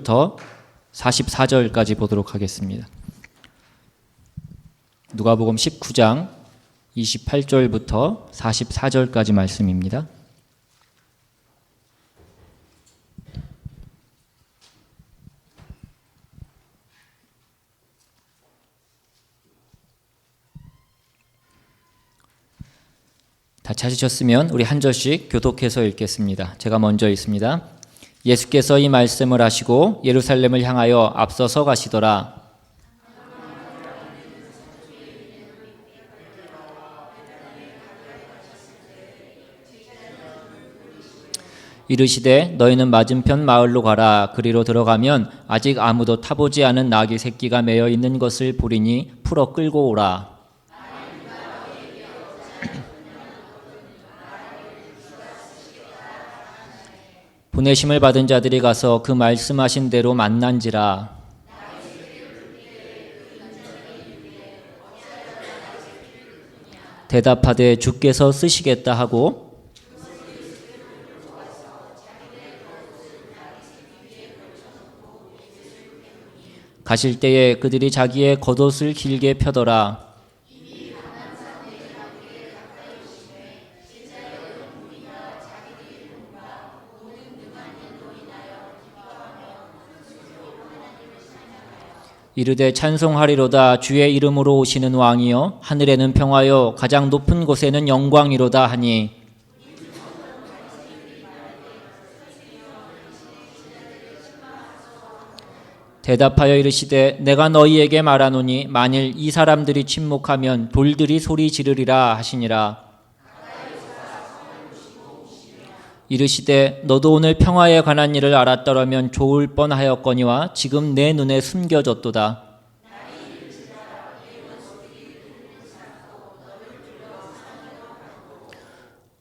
부터 44절까지 보도록 하겠습니다. 누가복음 19장 28절부터 44절까지 말씀입니다. 다 찾으셨으면 우리 한 절씩 교독해서 읽겠습니다. 제가 먼저 읽습니다. 예수께서 이 말씀을 하시고 예루살렘을 향하여 앞서서 가시더라. 이르시되 너희는 맞은편 마을로 가라. 그리로 들어가면 아직 아무도 타보지 않은 나귀 새끼가 매여 있는 것을 보리니 풀어 끌고 오라. 보내심을 받은 자들이 가서 그 말씀하신 대로 만난지라. 대답하되 주께서 쓰시겠다 하고 가실 때에 그들이 자기의 겉옷을 길게 펴더라. 이르되 찬송하리로다. 주의 이름으로 오시는 왕이여 하늘에는 평화여 가장 높은 곳에는 영광이로다 하니 대답하여 이르시되 내가 너희에게 말하노니 만일 이 사람들이 침묵하면 돌들이 소리 지르리라 하시니라. 이르시되 너도 오늘 평화에 관한 일을 알았더라면 좋을 뻔하였거니와 지금 내 눈에 숨겨졌도다.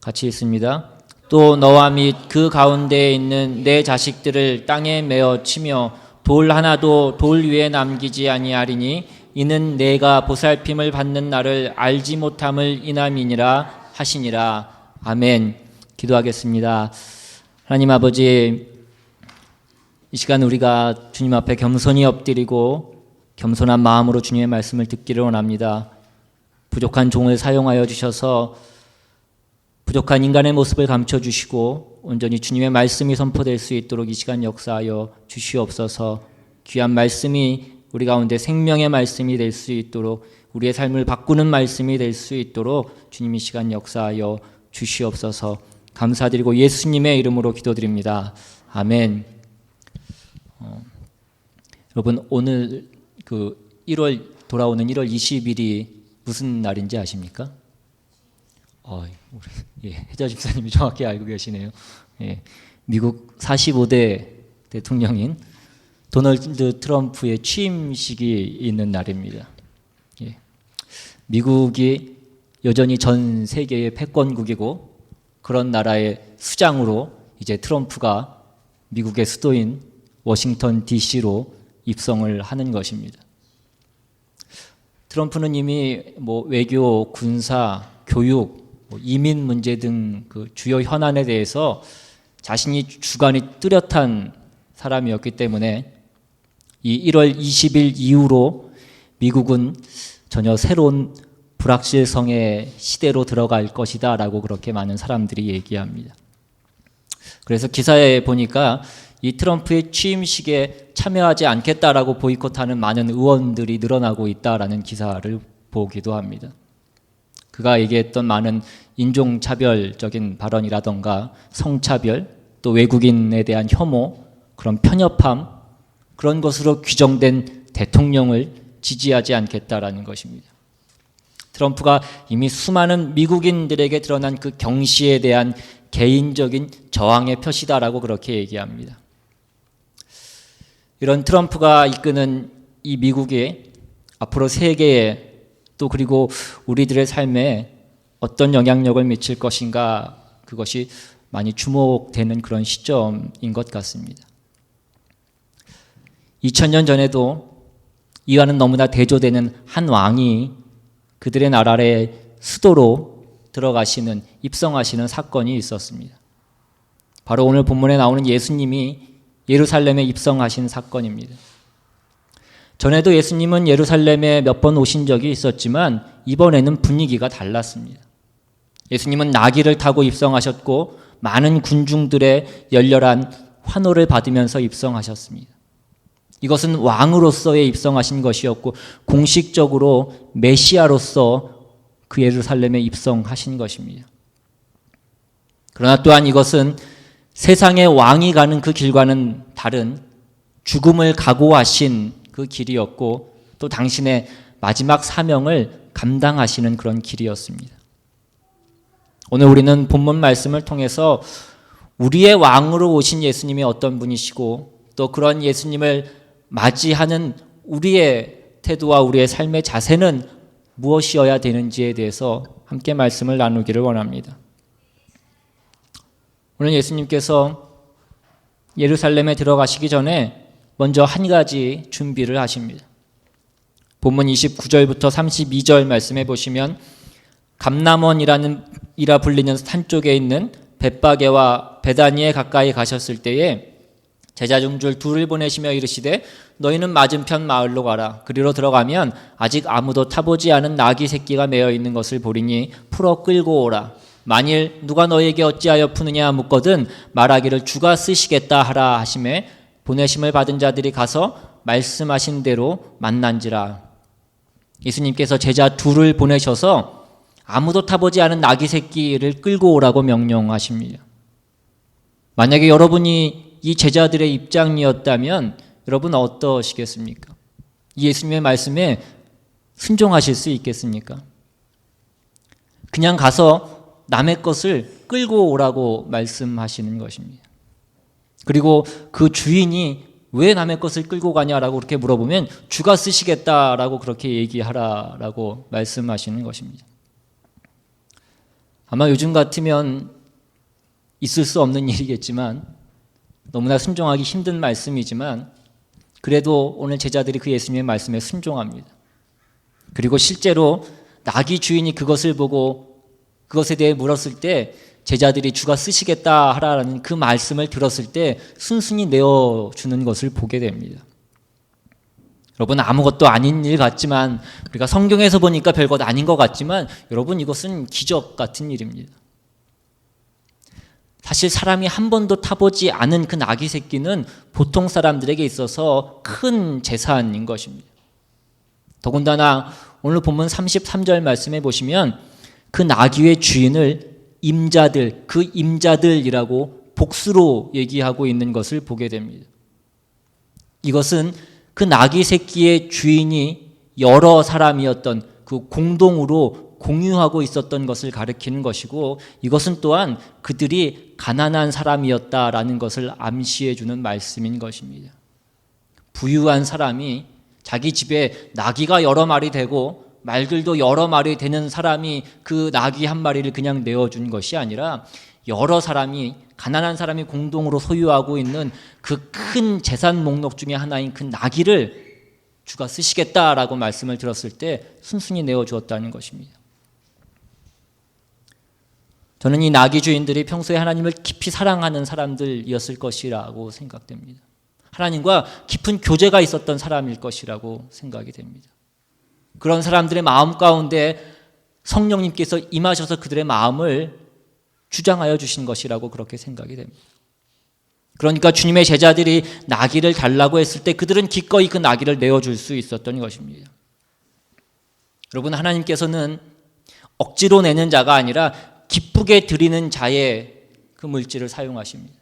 같이 읽습니다. 또 너와 및 그 가운데에 있는 내 자식들을 땅에 메어 치며 돌 하나도 돌 위에 남기지 아니하리니 이는 내가 보살핌을 받는 날을 알지 못함을 인함이니라 하시니라. 아멘. 기도하겠습니다. 하나님 아버지, 이 시간 우리가 주님 앞에 겸손히 엎드리고 겸손한 마음으로 주님의 말씀을 듣기를 원합니다. 부족한 종을 사용하여 주셔서 부족한 인간의 모습을 감춰주시고 온전히 주님의 말씀이 선포될 수 있도록 이 시간 역사하여 주시옵소서. 귀한 말씀이 우리 가운데 생명의 말씀이 될 수 있도록 우리의 삶을 바꾸는 말씀이 될 수 있도록 주님 이 시간 역사하여 주시옵소서. 감사드리고 예수님의 이름으로 기도드립니다. 아멘. 여러분 오늘 돌아오는 1월 20일이 무슨 날인지 아십니까? 혜자 집사님이 정확히 알고 계시네요. 미국 45대 대통령인 도널드 트럼프의 취임식이 있는 날입니다. 미국이 여전히 전 세계의 패권국이고 그런 나라의 수장으로 이제 트럼프가 미국의 수도인 워싱턴 DC로 입성을 하는 것입니다. 트럼프는 이미 외교, 군사, 교육, 이민 문제 등 그 주요 현안에 대해서 자신이 주관이 뚜렷한 사람이었기 때문에 이 1월 20일 이후로 미국은 전혀 새로운 불확실성의 시대로 들어갈 것이다 라고 그렇게 많은 사람들이 얘기합니다. 그래서 기사에 보니까 이 트럼프의 취임식에 참여하지 않겠다라고 보이콧하는 많은 의원들이 늘어나고 있다라는 기사를 보기도 합니다. 그가 얘기했던 많은 인종차별적인 발언이라던가 성차별, 또 외국인에 대한 혐오, 그런 편협함, 그런 것으로 규정된 대통령을 지지하지 않겠다라는 것입니다. 트럼프가 이미 수많은 미국인들에게 드러난 그 경시에 대한 개인적인 저항의 표시다라고 그렇게 얘기합니다. 이런 트럼프가 이끄는 이 미국이 앞으로 세계에 또 그리고 우리들의 삶에 어떤 영향력을 미칠 것인가, 그것이 많이 주목되는 그런 시점인 것 같습니다. 2000년 전에도 이와는 너무나 대조되는 한 왕이 그들의 나라의 수도로 들어가시는, 입성하시는 사건이 있었습니다. 바로 오늘 본문에 나오는 예수님이 예루살렘에 입성하신 사건입니다. 전에도 예수님은 예루살렘에 몇 번 오신 적이 있었지만 이번에는 분위기가 달랐습니다. 예수님은 나귀를 타고 입성하셨고 많은 군중들의 열렬한 환호를 받으면서 입성하셨습니다. 이것은 왕으로서의 입성하신 것이었고 공식적으로 메시아로서 그 예루살렘에 입성하신 것입니다. 그러나 또한 이것은 세상의 왕이 가는 그 길과는 다른 죽음을 각오하신 그 길이었고 또 당신의 마지막 사명을 감당하시는 그런 길이었습니다. 오늘 우리는 본문 말씀을 통해서 우리의 왕으로 오신 예수님이 어떤 분이시고 또 그런 예수님을 맞이하는 우리의 태도와 우리의 삶의 자세는 무엇이어야 되는지에 대해서 함께 말씀을 나누기를 원합니다. 오늘 예수님께서 예루살렘에 들어가시기 전에 먼저 한 가지 준비를 하십니다. 본문 29절부터 32절 말씀해 보시면 감람원이라 불리는 산 쪽에 있는 벳바게와 베다니에 가까이 가셨을 때에 제자 중 줄 둘을 보내시며 이르시되 너희는 맞은편 마을로 가라. 그리로 들어가면 아직 아무도 타보지 않은 나귀 새끼가 매어 있는 것을 보리니 풀어 끌고 오라. 만일 누가 너에게 어찌하여 푸느냐 묻거든 말하기를 주가 쓰시겠다 하라 하시매 보내심을 받은 자들이 가서 말씀하신 대로 만난지라. 예수님께서 제자 둘을 보내셔서 아무도 타보지 않은 나귀 새끼를 끌고 오라고 명령하십니다. 만약에 여러분이 이 제자들의 입장이었다면 여러분 어떠시겠습니까? 예수님의 말씀에 순종하실 수 있겠습니까? 그냥 가서 남의 것을 끌고 오라고 말씀하시는 것입니다. 그리고 그 주인이 왜 남의 것을 끌고 가냐라고 그렇게 물어보면 주가 쓰시겠다라고 그렇게 얘기하라라고 말씀하시는 것입니다. 아마 요즘 같으면 있을 수 없는 일이겠지만 너무나 순종하기 힘든 말씀이지만 그래도 오늘 제자들이 그 예수님의 말씀에 순종합니다. 그리고 실제로 나귀 주인이 그것을 보고 그것에 대해 물었을 때 제자들이 주가 쓰시겠다 하라는 그 말씀을 들었을 때 순순히 내어주는 것을 보게 됩니다. 여러분 아무것도 아닌 일 같지만 우리가 성경에서 보니까 별것 아닌 것 같지만 여러분 이것은 기적 같은 일입니다. 사실 사람이 한 번도 타보지 않은 그 나귀 새끼는 보통 사람들에게 있어서 큰 재산인 것입니다. 더군다나 오늘 본문 33절 말씀해 보시면 그 나귀의 주인을 임자들, 그 임자들이라고 복수로 얘기하고 있는 것을 보게 됩니다. 이것은 그 나귀 새끼의 주인이 여러 사람이었던 그 공동으로 공유하고 있었던 것을 가리키는 것이고 이것은 또한 그들이 가난한 사람이었다라는 것을 암시해 주는 말씀인 것입니다. 부유한 사람이 자기 집에 나귀가 여러 마리 되고 말들도 여러 마리 되는 사람이 그 나귀 한 마리를 그냥 내어준 것이 아니라 여러 사람이 가난한 사람이 공동으로 소유하고 있는 그 큰 재산 목록 중에 하나인 그 나귀를 주가 쓰시겠다라고 말씀을 들었을 때 순순히 내어주었다는 것입니다. 저는 이 나귀 주인들이 평소에 하나님을 깊이 사랑하는 사람들이었을 것이라고 생각됩니다. 하나님과 깊은 교제가 있었던 사람일 것이라고 생각이 됩니다. 그런 사람들의 마음 가운데 성령님께서 임하셔서 그들의 마음을 주장하여 주신 것이라고 그렇게 생각이 됩니다. 그러니까 주님의 제자들이 나귀를 달라고 했을 때 그들은 기꺼이 그 나귀를 내어줄 수 있었던 것입니다. 여러분 하나님께서는 억지로 내는 자가 아니라 기쁘게 드리는 자의 그 물질을 사용하십니다.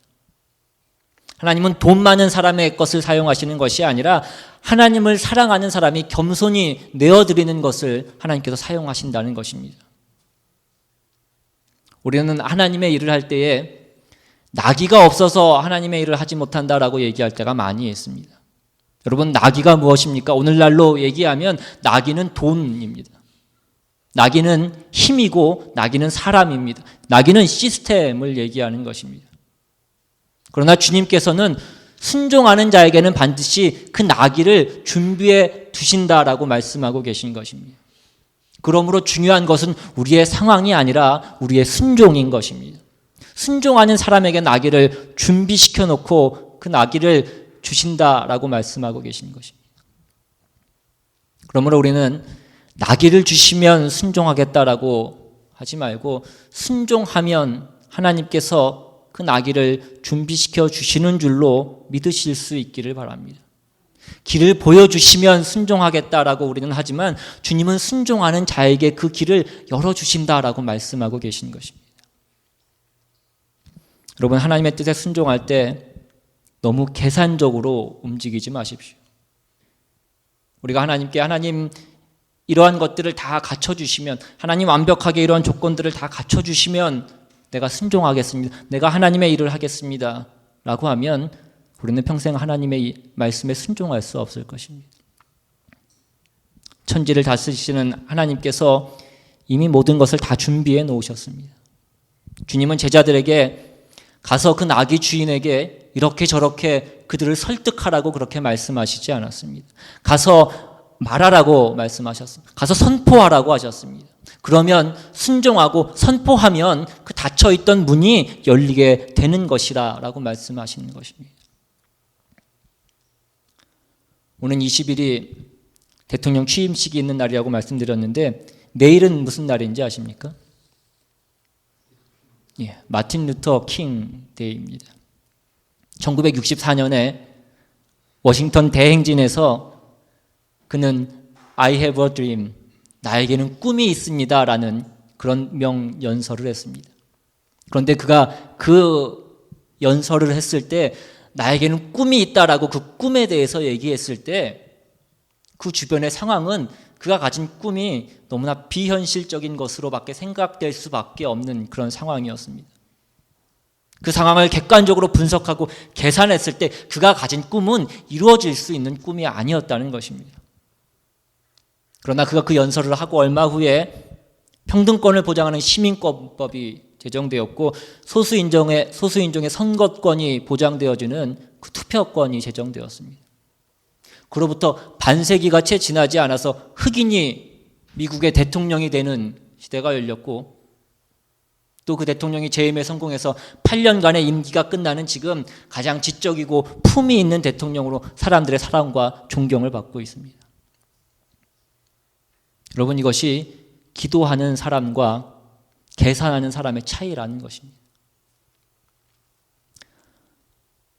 하나님은 돈 많은 사람의 것을 사용하시는 것이 아니라 하나님을 사랑하는 사람이 겸손히 내어드리는 것을 하나님께서 사용하신다는 것입니다. 우리는 하나님의 일을 할 때에 나귀가 없어서 하나님의 일을 하지 못한다라고 얘기할 때가 많이 있습니다. 여러분 나귀가 무엇입니까? 오늘날로 얘기하면 나귀는 돈입니다. 나귀는 힘이고 나귀는 사람입니다. 나귀는 시스템을 얘기하는 것입니다. 그러나 주님께서는 순종하는 자에게는 반드시 그 나귀를 준비해 두신다라고 말씀하고 계신 것입니다. 그러므로 중요한 것은 우리의 상황이 아니라 우리의 순종인 것입니다. 순종하는 사람에게 나귀를 준비시켜 놓고 그 나귀를 주신다라고 말씀하고 계신 것입니다. 그러므로 우리는 나귀를 주시면 순종하겠다라고 하지 말고 순종하면 하나님께서 그 나귀를 준비시켜 주시는 줄로 믿으실 수 있기를 바랍니다. 길을 보여주시면 순종하겠다라고 우리는 하지만 주님은 순종하는 자에게 그 길을 열어주신다라고 말씀하고 계신 것입니다. 여러분, 하나님의 뜻에 순종할 때 너무 계산적으로 움직이지 마십시오. 우리가 하나님께 하나님 이러한 것들을 다 갖춰주시면, 하나님 완벽하게 이러한 조건들을 다 갖춰주시면 내가 순종하겠습니다, 내가 하나님의 일을 하겠습니다 라고 하면 우리는 평생 하나님의 말씀에 순종할 수 없을 것입니다. 천지를 다스리시는 하나님께서 이미 모든 것을 다 준비해 놓으셨습니다. 주님은 제자들에게 가서 그 나귀 주인에게 이렇게 저렇게 그들을 설득하라고 그렇게 말씀하시지 않았습니다. 가서 말하라고 말씀하셨습니다. 가서 선포하라고 하셨습니다. 그러면 순종하고 선포하면 그 닫혀있던 문이 열리게 되는 것이라 라고 말씀하시는 것입니다. 오늘 20일이 대통령 취임식이 있는 날이라고 말씀드렸는데 내일은 무슨 날인지 아십니까? 마틴 루터 킹 데이입니다. 1964년에 워싱턴 대행진에서 그는 I have a dream, 나에게는 꿈이 있습니다 라는 그런 명연설을 했습니다. 그런데 그가 그 연설을 했을 때 나에게는 꿈이 있다라고 그 꿈에 대해서 얘기했을 때 그 주변의 상황은 그가 가진 꿈이 너무나 비현실적인 것으로밖에 생각될 수밖에 없는 그런 상황이었습니다. 그 상황을 객관적으로 분석하고 계산했을 때 그가 가진 꿈은 이루어질 수 있는 꿈이 아니었다는 것입니다. 그러나 그가 그 연설을 하고 얼마 후에 평등권을 보장하는 시민권법이 제정되었고 소수인종의 선거권이 보장되어지는 그 투표권이 제정되었습니다. 그로부터 반세기가 채 지나지 않아서 흑인이 미국의 대통령이 되는 시대가 열렸고 또 그 대통령이 재임에 성공해서 8년간의 임기가 끝나는 지금 가장 지적이고 품위 있는 대통령으로 사람들의 사랑과 존경을 받고 있습니다. 여러분, 이것이 기도하는 사람과 계산하는 사람의 차이라는 것입니다.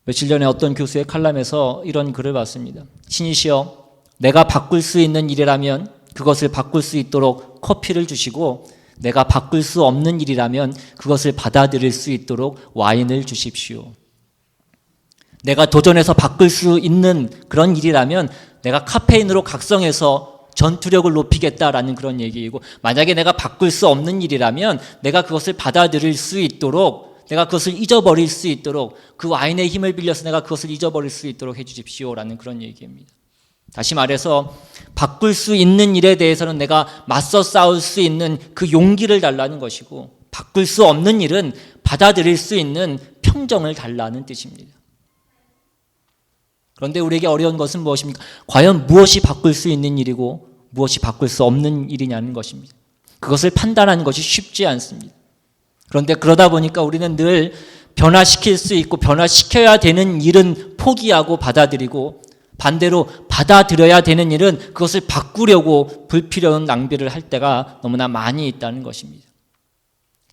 며칠 전에 어떤 교수의 칼럼에서 이런 글을 봤습니다. 신이시여, 내가 바꿀 수 있는 일이라면 그것을 바꿀 수 있도록 커피를 주시고 내가 바꿀 수 없는 일이라면 그것을 받아들일 수 있도록 와인을 주십시오. 내가 도전해서 바꿀 수 있는 그런 일이라면 내가 카페인으로 각성해서 전투력을 높이겠다라는 그런 얘기이고, 만약에 내가 바꿀 수 없는 일이라면 내가 그것을 받아들일 수 있도록, 내가 그것을 잊어버릴 수 있도록, 그 와인의 힘을 빌려서 내가 그것을 잊어버릴 수 있도록 해주십시오라는 그런 얘기입니다. 다시 말해서 바꿀 수 있는 일에 대해서는 내가 맞서 싸울 수 있는 그 용기를 달라는 것이고, 바꿀 수 없는 일은 받아들일 수 있는 평정을 달라는 뜻입니다. 그런데 우리에게 어려운 것은 무엇입니까? 과연 무엇이 바꿀 수 있는 일이고 무엇이 바꿀 수 없는 일이냐는 것입니다. 그것을 판단하는 것이 쉽지 않습니다. 그런데 그러다 보니까 우리는 늘 변화시킬 수 있고 변화시켜야 되는 일은 포기하고 받아들이고, 반대로 받아들여야 되는 일은 그것을 바꾸려고 불필요한 낭비를 할 때가 너무나 많이 있다는 것입니다.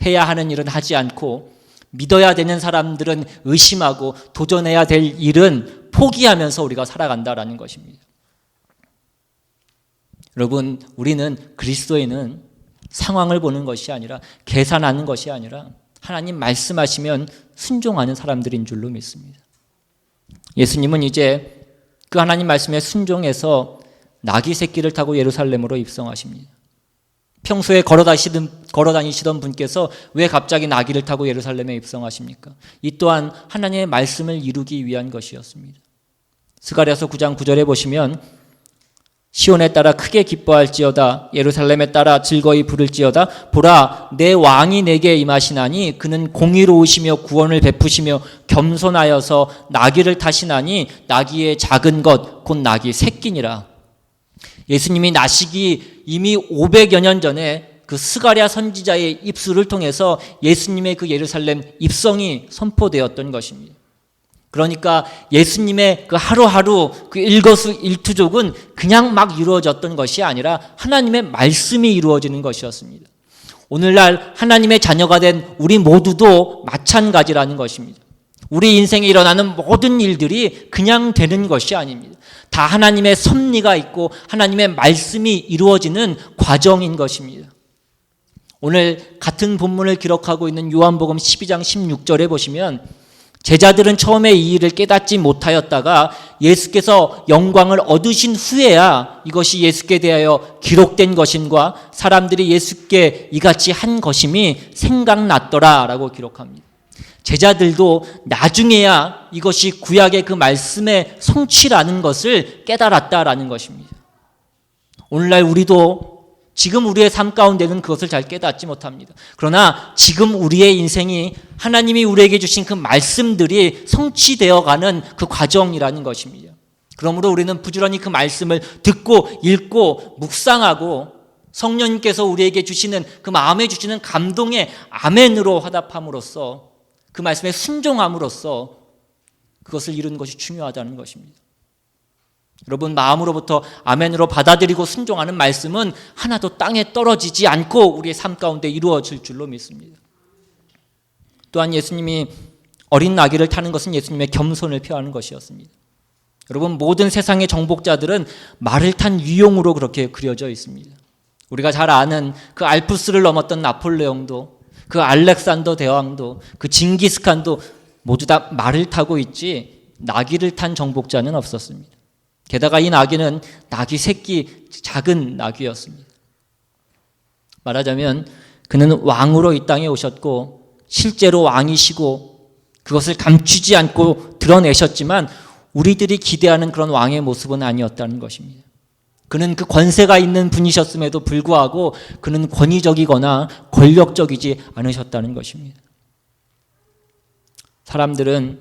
해야 하는 일은 하지 않고 믿어야 되는 사람들은 의심하고 도전해야 될 일은 포기하면서 우리가 살아간다라는 것입니다. 여러분, 우리는 그리스도인은 상황을 보는 것이 아니라, 계산하는 것이 아니라 하나님 말씀하시면 순종하는 사람들인 줄로 믿습니다. 예수님은 이제 그 하나님 말씀에 순종해서 나귀 새끼를 타고 예루살렘으로 입성하십니다. 평소에 걸어다니시던 분께서 왜 갑자기 나귀를 타고 예루살렘에 입성하십니까? 이 또한 하나님의 말씀을 이루기 위한 것이었습니다. 스가랴서 9장 9절에 보시면 시온에 따라 크게 기뻐할지어다, 예루살렘에 따라 즐거이 부를지어다. 보라, 내 왕이 내게 임하시나니 그는 공의로우시며 구원을 베푸시며 겸손하여서 나귀를 타시나니 나귀의 작은 것 곧 나귀 새끼니라. 예수님이 나시기 이미 500여 년 전에 그 스가랴 선지자의 입술을 통해서 예수님의 그 예루살렘 입성이 선포되었던 것입니다. 그러니까 예수님의 그 하루하루 그 일거수일투족은 그냥 막 이루어졌던 것이 아니라 하나님의 말씀이 이루어지는 것이었습니다. 오늘날 하나님의 자녀가 된 우리 모두도 마찬가지라는 것입니다. 우리 인생에 일어나는 모든 일들이 그냥 되는 것이 아닙니다. 다 하나님의 섭리가 있고 하나님의 말씀이 이루어지는 과정인 것입니다. 오늘 같은 본문을 기록하고 있는 요한복음 12장 16절에 보시면 제자들은 처음에 이 일을 깨닫지 못하였다가 예수께서 영광을 얻으신 후에야 이것이 예수께 대하여 기록된 것임과 사람들이 예수께 이같이 한 것임이 생각났더라 라고 기록합니다. 제자들도 나중에야 이것이 구약의 그 말씀의 성취라는 것을 깨달았다라는 것입니다. 오늘날 우리도 지금 우리의 삶 가운데는 그것을 잘 깨닫지 못합니다. 그러나 지금 우리의 인생이 하나님이 우리에게 주신 그 말씀들이 성취되어 가는 그 과정이라는 것입니다. 그러므로 우리는 부지런히 그 말씀을 듣고 읽고 묵상하고 성령님께서 우리에게 주시는 그 마음에 주시는 감동의 아멘으로 화답함으로써 그 말씀에 순종함으로써 그것을 이루는 것이 중요하다는 것입니다. 여러분, 마음으로부터 아멘으로 받아들이고 순종하는 말씀은 하나도 땅에 떨어지지 않고 우리의 삶 가운데 이루어질 줄로 믿습니다. 또한 예수님이 어린 나귀를 타는 것은 예수님의 겸손을 표하는 것이었습니다. 여러분, 모든 세상의 정복자들은 말을 탄 위용으로 그렇게 그려져 있습니다. 우리가 잘 아는 그 알프스를 넘었던 나폴레옹도, 그 알렉산더 대왕도, 그 징기스칸도 모두 다 말을 타고 있지 나귀를 탄 정복자는 없었습니다. 게다가 이 나귀는 나귀 새끼 작은 나귀였습니다. 말하자면 그는 왕으로 이 땅에 오셨고 실제로 왕이시고 그것을 감추지 않고 드러내셨지만 우리들이 기대하는 그런 왕의 모습은 아니었다는 것입니다. 그는 그 권세가 있는 분이셨음에도 불구하고 그는 권위적이거나 권력적이지 않으셨다는 것입니다. 사람들은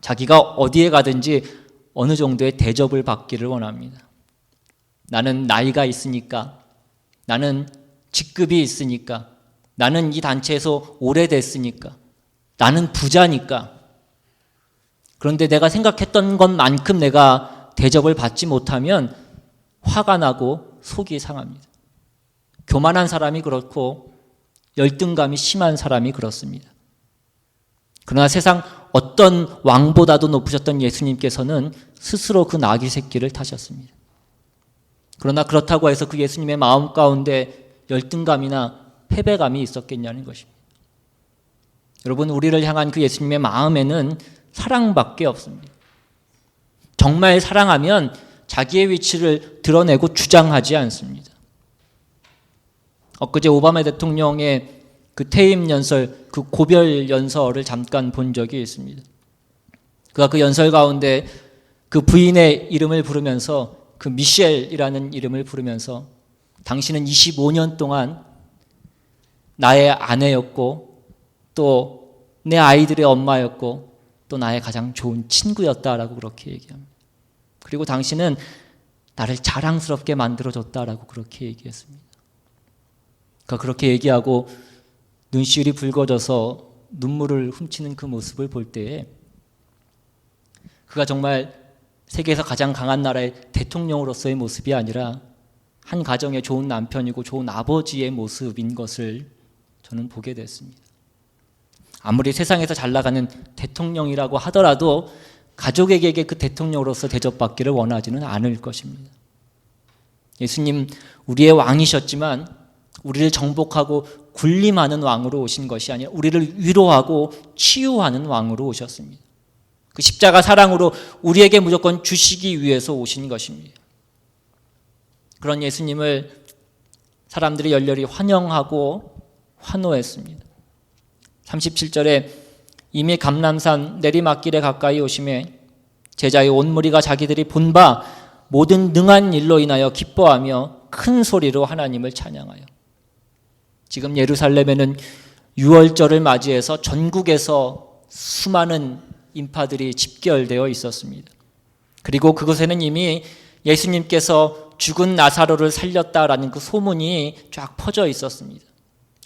자기가 어디에 가든지 어느 정도의 대접을 받기를 원합니다. 나는 나이가 있으니까, 나는 직급이 있으니까, 나는 이 단체에서 오래됐으니까, 나는 부자니까. 그런데 내가 생각했던 것만큼 내가 대접을 받지 못하면 화가 나고 속이 상합니다. 교만한 사람이 그렇고 열등감이 심한 사람이 그렇습니다. 그러나 세상 어떤 왕보다도 높으셨던 예수님께서는 스스로 그 나귀 새끼를 타셨습니다. 그러나 그렇다고 해서 그 예수님의 마음 가운데 열등감이나 패배감이 있었겠냐는 것입니다. 여러분, 우리를 향한 그 예수님의 마음에는 사랑밖에 없습니다. 정말 사랑하면 자기의 위치를 드러내고 주장하지 않습니다. 엊그제 오바마 대통령의 그 퇴임 연설, 그 고별 연설을 잠깐 본 적이 있습니다. 그가 그 연설 가운데 그 부인의 이름을 부르면서 그 미셸이라는 이름을 부르면서 당신은 25년 동안 나의 아내였고 또 내 아이들의 엄마였고 또 나의 가장 좋은 친구였다라고 그렇게 얘기합니다. 그리고 당신은 나를 자랑스럽게 만들어줬다라고 그렇게 얘기했습니다. 그가 그렇게 얘기하고 눈시울이 붉어져서 눈물을 훔치는 그 모습을 볼 때에 그가 정말 세계에서 가장 강한 나라의 대통령으로서의 모습이 아니라 한 가정의 좋은 남편이고 좋은 아버지의 모습인 것을 저는 보게 됐습니다. 아무리 세상에서 잘 나가는 대통령이라고 하더라도 가족에게 그 대통령으로서 대접받기를 원하지는 않을 것입니다. 예수님, 우리의 왕이셨지만 우리를 정복하고 군림하는 왕으로 오신 것이 아니라 우리를 위로하고 치유하는 왕으로 오셨습니다. 그 십자가 사랑으로 우리에게 무조건 주시기 위해서 오신 것입니다. 그런 예수님을 사람들이 열렬히 환영하고 환호했습니다. 37절에 이미 감람산 내리막길에 가까이 오심에 제자의 온 무리가 자기들이 본 바 모든 능한 일로 인하여 기뻐하며 큰 소리로 하나님을 찬양하여. 지금 예루살렘에는 유월절을 맞이해서 전국에서 수많은 인파들이 집결되어 있었습니다. 그리고 그곳에는 이미 예수님께서 죽은 나사로를 살렸다라는 그 소문이 쫙 퍼져 있었습니다.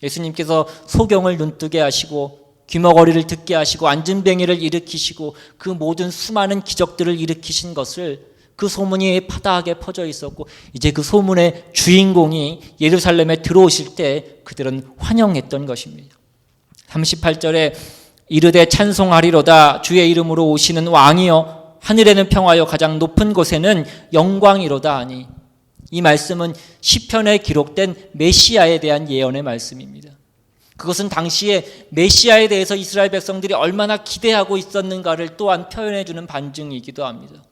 예수님께서 소경을 눈뜨게 하시고 귀머거리를 듣게 하시고 앉은뱅이를 일으키시고 그 모든 수많은 기적들을 일으키신 것을 그 소문이 파다하게 퍼져 있었고 이제 그 소문의 주인공이 예루살렘에 들어오실 때 그들은 환영했던 것입니다. 38절에 이르되 찬송하리로다 주의 이름으로 오시는 왕이여 하늘에는 평화여 가장 높은 곳에는 영광이로다 하니 이 말씀은 시편에 기록된 메시아에 대한 예언의 말씀입니다. 그것은 당시에 메시아에 대해서 이스라엘 백성들이 얼마나 기대하고 있었는가를 또한 표현해 주는 반증이기도 합니다.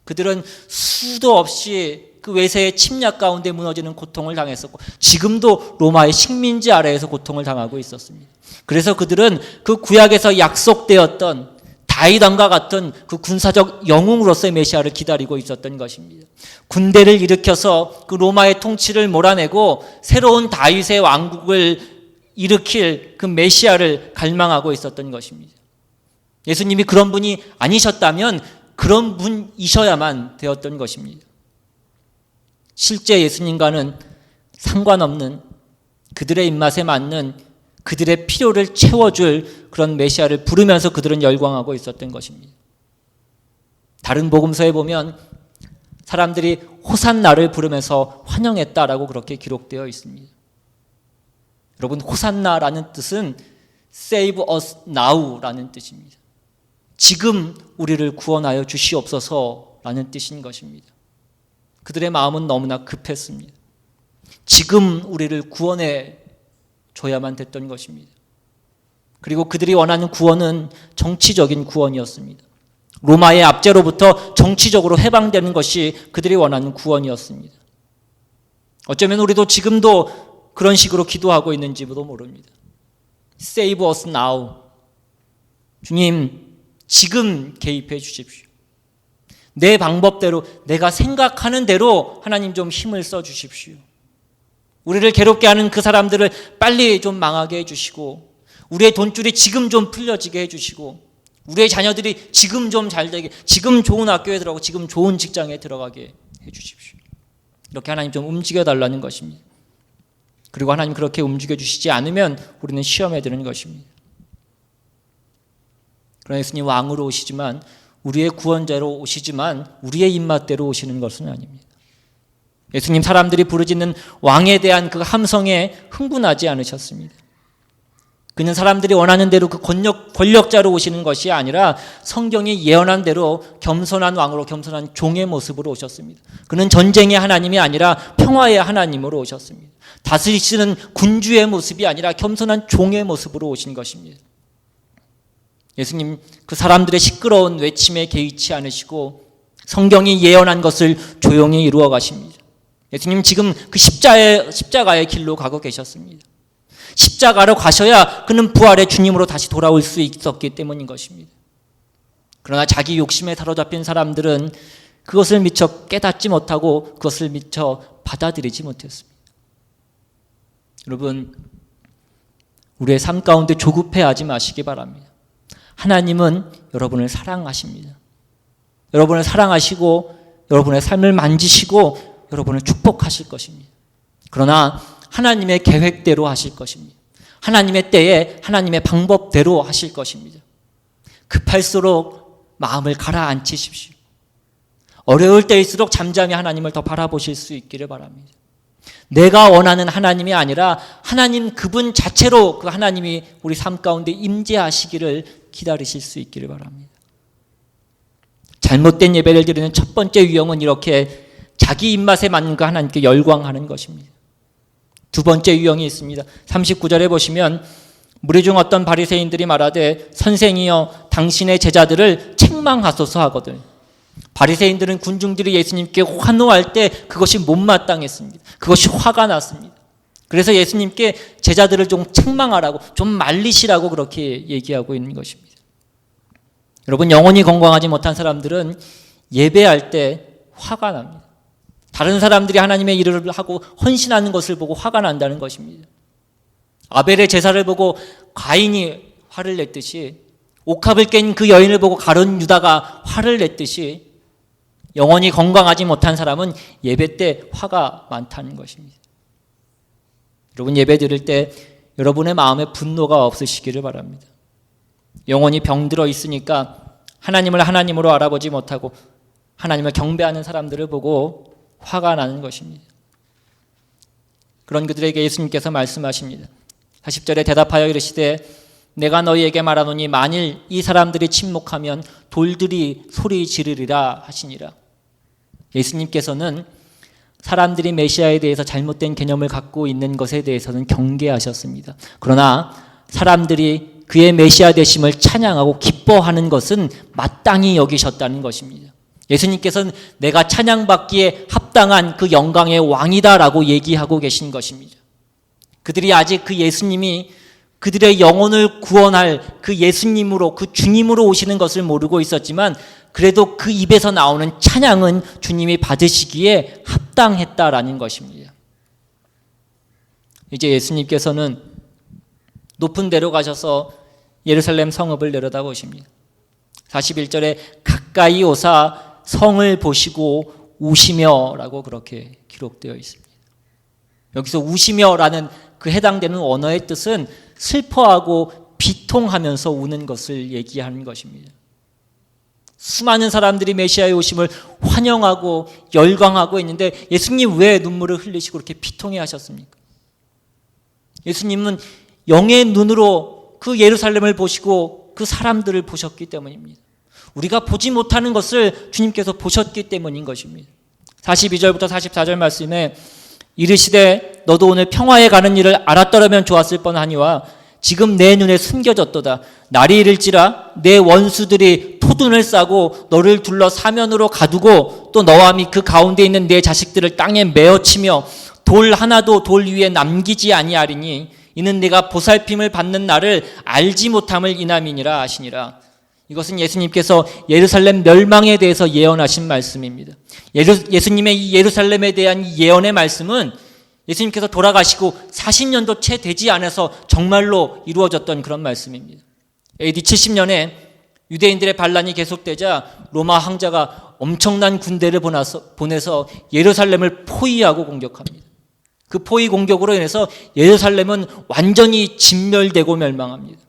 그들은 수도 없이 그 외세의 침략 가운데 무너지는 고통을 당했었고 지금도 로마의 식민지 아래에서 고통을 당하고 있었습니다. 그래서 그들은 그 구약에서 약속되었던 다윗 왕과 같은 그 군사적 영웅으로서의 메시아를 기다리고 있었던 것입니다. 군대를 일으켜서 그 로마의 통치를 몰아내고 새로운 다윗의 왕국을 일으킬 그 메시아를 갈망하고 있었던 것입니다. 예수님이 그런 분이 아니셨다면 그런 분이셔야만 되었던 것입니다. 실제 예수님과는 상관없는 그들의 입맛에 맞는 그들의 필요를 채워줄 그런 메시아를 부르면서 그들은 열광하고 있었던 것입니다. 다른 복음서에 보면 사람들이 호산나를 부르면서 환영했다라고 그렇게 기록되어 있습니다. 여러분, 호산나라는 뜻은 Save us now라는 뜻입니다. 지금 우리를 구원하여 주시옵소서라는 뜻인 것입니다. 그들의 마음은 너무나 급했습니다. 지금 우리를 구원해 줘야만 됐던 것입니다. 그리고 그들이 원하는 구원은 정치적인 구원이었습니다. 로마의 압제로부터 정치적으로 해방되는 것이 그들이 원하는 구원이었습니다. 어쩌면 우리도 지금도 그런 식으로 기도하고 있는지도 모릅니다. Save us now. 주님, 지금 개입해 주십시오. 내 방법대로, 내가 생각하는 대로 하나님 좀 힘을 써 주십시오. 우리를 괴롭게 하는 그 사람들을 빨리 좀 망하게 해주시고 우리의 돈줄이 지금 좀 풀려지게 해주시고 우리의 자녀들이 지금 좀 잘되게, 지금 좋은 학교에 들어가고 지금 좋은 직장에 들어가게 해주십시오. 이렇게 하나님 좀 움직여달라는 것입니다. 그리고 하나님 그렇게 움직여주시지 않으면 우리는 시험에 드는 것입니다. 그러나 예수님 왕으로 오시지만, 우리의 구원자로 오시지만 우리의 입맛대로 오시는 것은 아닙니다. 예수님 사람들이 부르짖는 왕에 대한 그 함성에 흥분하지 않으셨습니다. 그는 사람들이 원하는 대로 그 권력자로 오시는 것이 아니라 성경이 예언한 대로 겸손한 왕으로, 겸손한 종의 모습으로 오셨습니다. 그는 전쟁의 하나님이 아니라 평화의 하나님으로 오셨습니다. 다스리시는 군주의 모습이 아니라 겸손한 종의 모습으로 오신 것입니다. 예수님 그 사람들의 시끄러운 외침에 개의치 않으시고 성경이 예언한 것을 조용히 이루어 가십니다. 예수님 지금 그 십자가의 길로 가고 계셨습니다. 십자가로 가셔야 그는 부활의 주님으로 다시 돌아올 수 있었기 때문인 것입니다. 그러나 자기 욕심에 사로잡힌 사람들은 그것을 미처 깨닫지 못하고 그것을 미처 받아들이지 못했습니다. 여러분, 우리의 삶 가운데 조급해하지 마시기 바랍니다. 하나님은 여러분을 사랑하십니다. 여러분을 사랑하시고 여러분의 삶을 만지시고 여러분을 축복하실 것입니다. 그러나 하나님의 계획대로 하실 것입니다. 하나님의 때에 하나님의 방법대로 하실 것입니다. 급할수록 마음을 가라앉히십시오. 어려울 때일수록 잠잠히 하나님을 더 바라보실 수 있기를 바랍니다. 내가 원하는 하나님이 아니라 하나님 그분 자체로 그 하나님이 우리 삶 가운데 임재하시기를 기다리실 수 있기를 바랍니다. 잘못된 예배를 드리는 첫 번째 유형은 이렇게 자기 입맛에 맞는 그 하나님께 열광하는 것입니다. 두 번째 유형이 있습니다. 39절에 보시면 무리 중 어떤 바리새인들이 말하되 선생이여 당신의 제자들을 책망하소서 하거든. 바리새인들은 군중들이 예수님께 환호할 때 그것이 못마땅했습니다. 그것이 화가 났습니다. 그래서 예수님께 제자들을 좀 책망하라고, 좀 말리시라고 그렇게 얘기하고 있는 것입니다. 여러분, 영혼이 건강하지 못한 사람들은 예배할 때 화가 납니다. 다른 사람들이 하나님의 일을 하고 헌신하는 것을 보고 화가 난다는 것입니다. 아벨의 제사를 보고 가인이 화를 냈듯이, 옥합을 깬 그 여인을 보고 가룟 유다가 화를 냈듯이 영혼이 건강하지 못한 사람은 예배 때 화가 많다는 것입니다. 여러분, 예배 드릴 때 여러분의 마음에 분노가 없으시기를 바랍니다. 영혼이 병들어 있으니까 하나님을 하나님으로 알아보지 못하고 하나님을 경배하는 사람들을 보고 화가 나는 것입니다. 그런 그들에게 예수님께서 말씀하십니다. 40절에 대답하여 이르시되 내가 너희에게 말하노니 만일 이 사람들이 침묵하면 돌들이 소리 지르리라 하시니라. 예수님께서는 사람들이 메시아에 대해서 잘못된 개념을 갖고 있는 것에 대해서는 경계하셨습니다. 그러나 사람들이 그의 메시아 되심을 찬양하고 기뻐하는 것은 마땅히 여기셨다는 것입니다. 예수님께서는 내가 찬양받기에 합당한 그 영광의 왕이다라고 얘기하고 계신 것입니다. 그들이 아직 그 예수님이 그들의 영혼을 구원할 그 예수님으로, 그 주님으로 오시는 것을 모르고 있었지만 그래도 그 입에서 나오는 찬양은 주님이 받으시기에 합당했다라는 것입니다. 이제 예수님께서는 높은 데로 가셔서 예루살렘 성읍을 내려다보십니다. 41절에 가까이 오사 성을 보시고 우시며라고 그렇게 기록되어 있습니다. 여기서 우시며라는 그 해당되는 언어의 뜻은 슬퍼하고 비통하면서 우는 것을 얘기하는 것입니다. 수많은 사람들이 메시아의 오심을 환영하고 열광하고 있는데 예수님 왜 눈물을 흘리시고 그렇게 비통해 하셨습니까? 예수님은 영의 눈으로 그 예루살렘을 보시고 그 사람들을 보셨기 때문입니다. 우리가 보지 못하는 것을 주님께서 보셨기 때문인 것입니다. 42절부터 44절 말씀에 이르시되 너도 오늘 평화에 가는 일을 알았더라면 좋았을 뻔하니와 지금 내 눈에 숨겨졌도다. 날이 이를지라 내 원수들이 토둔을 싸고 너를 둘러 사면으로 가두고 또 너와 및 그 가운데 있는 내 자식들을 땅에 메어치며 돌 하나도 돌 위에 남기지 아니하리니 이는 네가 보살핌을 받는 날을 알지 못함을 인함이니라 하시니라. 이것은 예수님께서 예루살렘 멸망에 대해서 예언하신 말씀입니다. 예수님의 이 예루살렘에 대한 예언의 말씀은 예수님께서 돌아가시고 40년도 채 되지 않아서 정말로 이루어졌던 그런 말씀입니다. AD 70년에 유대인들의 반란이 계속되자 로마 황제가 엄청난 군대를 보내서 예루살렘을 포위하고 공격합니다. 그 포위 공격으로 인해서 예루살렘은 완전히 진멸되고 멸망합니다.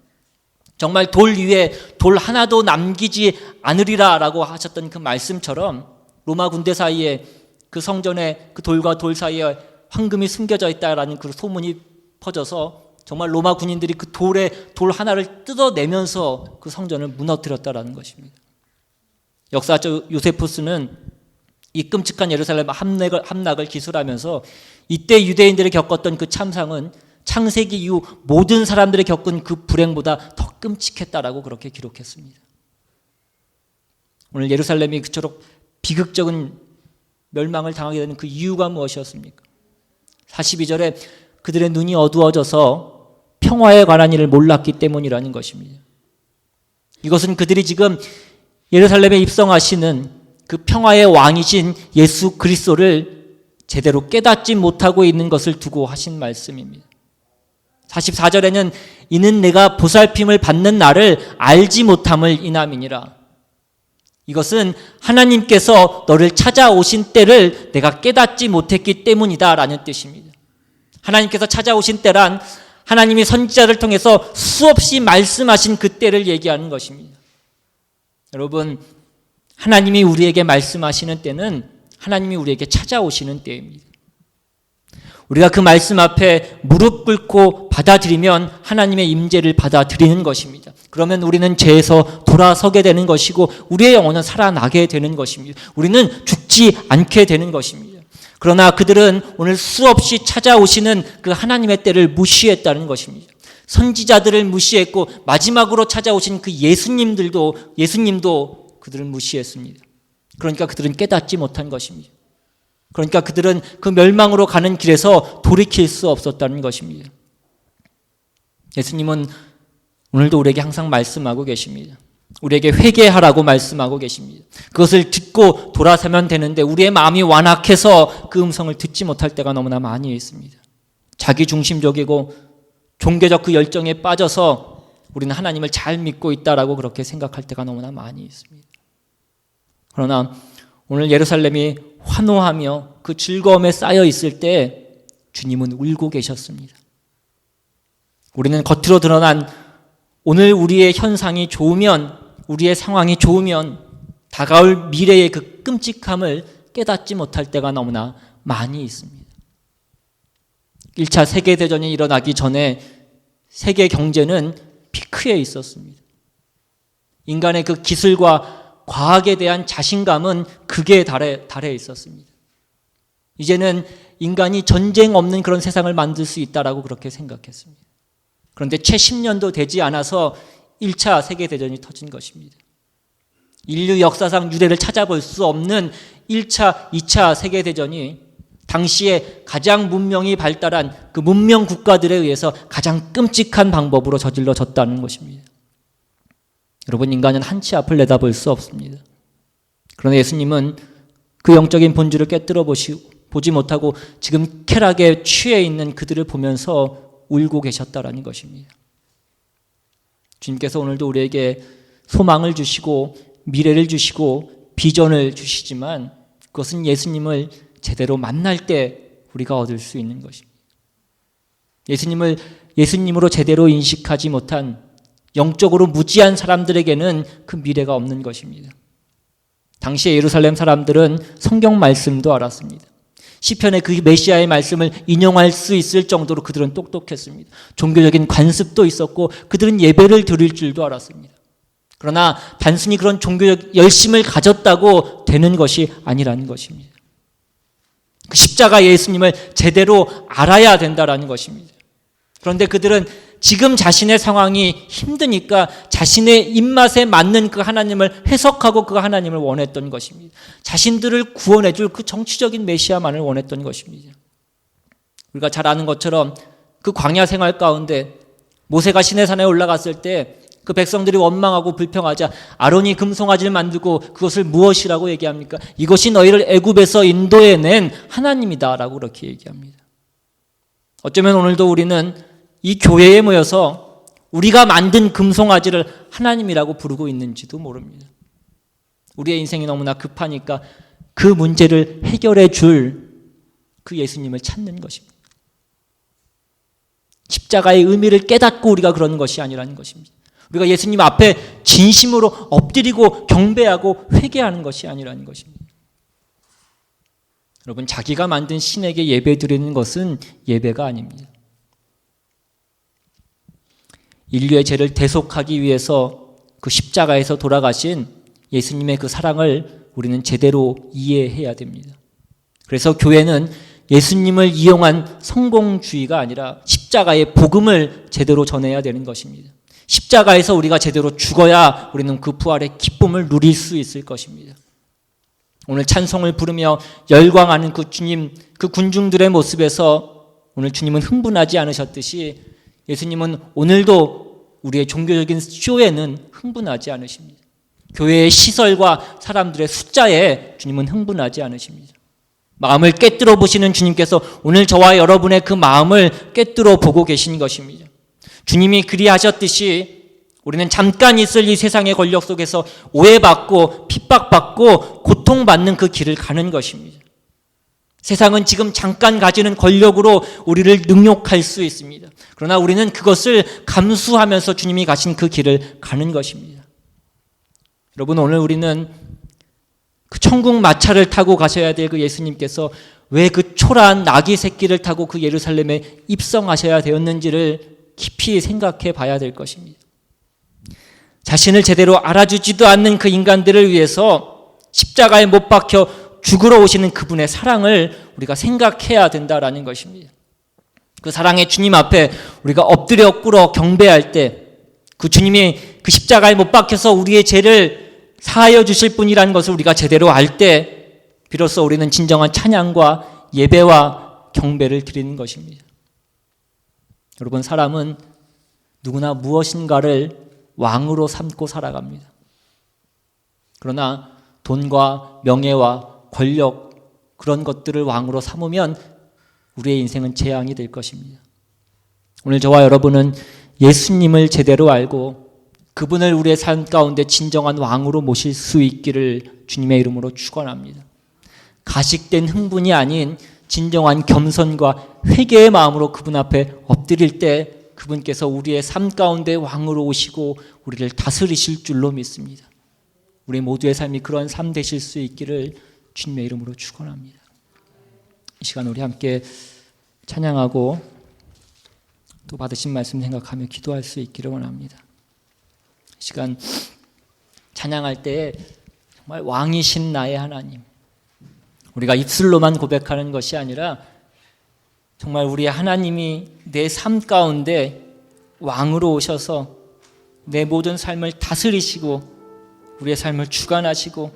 정말 돌 위에 돌 하나도 남기지 않으리라라고 하셨던 그 말씀처럼 로마 군대 사이에 그 성전에 그 돌과 돌 사이에 황금이 숨겨져 있다라는 그 소문이 퍼져서 정말 로마 군인들이 그 돌 하나를 뜯어내면서 그 성전을 무너뜨렸다라는 것입니다. 역사적 요세푸스는 이 끔찍한 예루살렘 함락을 기술하면서 이때 유대인들이 겪었던 그 참상은 창세기 이후 모든 사람들이 겪은 그 불행보다 더 끔찍했다라고 그렇게 기록했습니다. 오늘 예루살렘이 그처럼 비극적인 멸망을 당하게 되는 그 이유가 무엇이었습니까? 42절에 그들의 눈이 어두워져서 평화에 관한 일을 몰랐기 때문이라는 것입니다. 이것은 그들이 지금 예루살렘에 입성하시는 그 평화의 왕이신 예수 그리스도를 제대로 깨닫지 못하고 있는 것을 두고 하신 말씀입니다. 44절에는 이는 내가 보살핌을 받는 날을 알지 못함을 인함이니라. 이것은 하나님께서 너를 찾아오신 때를 내가 깨닫지 못했기 때문이다 라는 뜻입니다. 하나님께서 찾아오신 때란 하나님이 선지자를 통해서 수없이 말씀하신 그 때를 얘기하는 것입니다. 여러분, 하나님이 우리에게 말씀하시는 때는 하나님이 우리에게 찾아오시는 때입니다. 우리가 그 말씀 앞에 무릎 꿇고 받아들이면 하나님의 임재를 받아들이는 것입니다. 그러면 우리는 죄에서 돌아서게 되는 것이고 우리의 영혼은 살아나게 되는 것입니다. 우리는 죽지 않게 되는 것입니다. 그러나 그들은 오늘 수없이 찾아오시는 그 하나님의 때를 무시했다는 것입니다. 선지자들을 무시했고 마지막으로 찾아오신 그 예수님도 그들을 무시했습니다. 그러니까 그들은 깨닫지 못한 것입니다. 그러니까 그들은 그 멸망으로 가는 길에서 돌이킬 수 없었다는 것입니다. 예수님은 오늘도 우리에게 항상 말씀하고 계십니다. 우리에게 회개하라고 말씀하고 계십니다. 그것을 듣고 돌아서면 되는데 우리의 마음이 완악해서 그 음성을 듣지 못할 때가 너무나 많이 있습니다. 자기중심적이고 종교적 그 열정에 빠져서 우리는 하나님을 잘 믿고 있다라고 그렇게 생각할 때가 너무나 많이 있습니다. 그러나 오늘 예루살렘이 환호하며 그 즐거움에 쌓여 있을 때 주님은 울고 계셨습니다. 우리는 겉으로 드러난 오늘 우리의 현상이 좋으면, 우리의 상황이 좋으면 다가올 미래의 그 끔찍함을 깨닫지 못할 때가 너무나 많이 있습니다. 1차 세계대전이 일어나기 전에 세계 경제는 피크에 있었습니다. 인간의 그 기술과 과학에 대한 자신감은 극에 달해 있었습니다. 이제는 인간이 전쟁 없는 그런 세상을 만들 수 있다라고 그렇게 생각했습니다. 그런데 채 10년도 되지 않아서 1차 세계대전이 터진 것입니다. 인류 역사상 유례를 찾아볼 수 없는 1차, 2차 세계대전이 당시에 가장 문명이 발달한 그 문명 국가들에 의해서 가장 끔찍한 방법으로 저질러졌다는 것입니다. 여러분, 인간은 한치 앞을 내다볼 수 없습니다. 그러나 예수님은 그 영적인 본질을 깨뜨려 보지 못하고 지금 쾌락에 취해 있는 그들을 보면서 울고 계셨다라는 것입니다. 주님께서 오늘도 우리에게 소망을 주시고 미래를 주시고 비전을 주시지만 그것은 예수님을 제대로 만날 때 우리가 얻을 수 있는 것입니다. 예수님을 예수님으로 제대로 인식하지 못한 영적으로 무지한 사람들에게는 그 미래가 없는 것입니다. 당시에 예루살렘 사람들은 성경 말씀도 알았습니다. 시편의 그 메시아의 말씀을 인용할 수 있을 정도로 그들은 똑똑했습니다. 종교적인 관습도 있었고 그들은 예배를 드릴 줄도 알았습니다. 그러나 단순히 그런 종교적 열심을 가졌다고 되는 것이 아니라는 것입니다. 그 십자가 예수님을 제대로 알아야 된다라는 것입니다. 그런데 그들은 지금 자신의 상황이 힘드니까 자신의 입맛에 맞는 그 하나님을 해석하고 그 하나님을 원했던 것입니다. 자신들을 구원해 줄 그 정치적인 메시아만을 원했던 것입니다. 우리가 잘 아는 것처럼 그 광야 생활 가운데 모세가 시내산에 올라갔을 때 그 백성들이 원망하고 불평하자 아론이 금송아지를 만들고 그것을 무엇이라고 얘기합니까? 이것이 너희를 애굽에서 인도해낸 하나님이다 라고 그렇게 얘기합니다. 어쩌면 오늘도 우리는 이 교회에 모여서 우리가 만든 금송아지를 하나님이라고 부르고 있는지도 모릅니다. 우리의 인생이 너무나 급하니까 그 문제를 해결해 줄 그 예수님을 찾는 것입니다. 십자가의 의미를 깨닫고 우리가 그러는 것이 아니라는 것입니다. 우리가 예수님 앞에 진심으로 엎드리고 경배하고 회개하는 것이 아니라는 것입니다. 여러분, 자기가 만든 신에게 예배 드리는 것은 예배가 아닙니다. 인류의 죄를 대속하기 위해서 그 십자가에서 돌아가신 예수님의 그 사랑을 우리는 제대로 이해해야 됩니다. 그래서 교회는 예수님을 이용한 성공주의가 아니라 십자가의 복음을 제대로 전해야 되는 것입니다. 십자가에서 우리가 제대로 죽어야 우리는 그 부활의 기쁨을 누릴 수 있을 것입니다. 오늘 찬송을 부르며 열광하는 그 주님, 그 군중들의 모습에서 오늘 주님은 흥분하지 않으셨듯이 예수님은 오늘도 우리의 종교적인 쇼에는 흥분하지 않으십니다. 교회의 시설과 사람들의 숫자에 주님은 흥분하지 않으십니다. 마음을 깨뜨려 보시는 주님께서 오늘 저와 여러분의 그 마음을 깨뜨려 보고 계신 것입니다. 주님이 그리하셨듯이 우리는 잠깐 있을 이 세상의 권력 속에서 오해받고 핍박받고 고통받는 그 길을 가는 것입니다. 세상은 지금 잠깐 가지는 권력으로 우리를 능욕할 수 있습니다. 그러나 우리는 그것을 감수하면서 주님이 가신 그 길을 가는 것입니다. 여러분, 오늘 우리는 그 천국 마차를 타고 가셔야 될 그 예수님께서 왜 그 초라한 나귀 새끼를 타고 그 예루살렘에 입성하셔야 되었는지를 깊이 생각해 봐야 될 것입니다. 자신을 제대로 알아주지도 않는 그 인간들을 위해서 십자가에 못 박혀 죽으러 오시는 그분의 사랑을 우리가 생각해야 된다라는 것입니다. 그 사랑의 주님 앞에 우리가 엎드려 꿇어 경배할 때 그 주님이 그 십자가에 못 박혀서 우리의 죄를 사하여 주실 분이라는 것을 우리가 제대로 알 때 비로소 우리는 진정한 찬양과 예배와 경배를 드리는 것입니다. 여러분, 사람은 누구나 무엇인가를 왕으로 삼고 살아갑니다. 그러나 돈과 명예와 권력, 그런 것들을 왕으로 삼으면 우리의 인생은 재앙이 될 것입니다. 오늘 저와 여러분은 예수님을 제대로 알고 그분을 우리의 삶 가운데 진정한 왕으로 모실 수 있기를 주님의 이름으로 축원합니다. 가식된 흥분이 아닌 진정한 겸손과 회개의 마음으로 그분 앞에 엎드릴 때 그분께서 우리의 삶 가운데 왕으로 오시고 우리를 다스리실 줄로 믿습니다. 우리 모두의 삶이 그런 삶 되실 수 있기를 주님의 이름으로 축원합니다. 이 시간 우리 함께 찬양하고 또 받으신 말씀 생각하며 기도할 수 있기를 원합니다. 이 시간 찬양할 때 정말 왕이신 나의 하나님, 우리가 입술로만 고백하는 것이 아니라 정말 우리 하나님이 내 삶 가운데 왕으로 오셔서 내 모든 삶을 다스리시고 우리의 삶을 주관하시고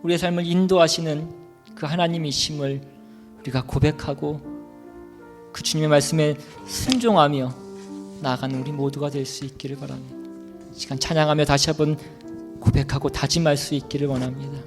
우리의 삶을 인도하시는 그 하나님이심을 우리가 고백하고 그 주님의 말씀에 순종하며 나아가는 우리 모두가 될 수 있기를 바랍니다. 시간 찬양하며 다시 한번 고백하고 다짐할 수 있기를 원합니다.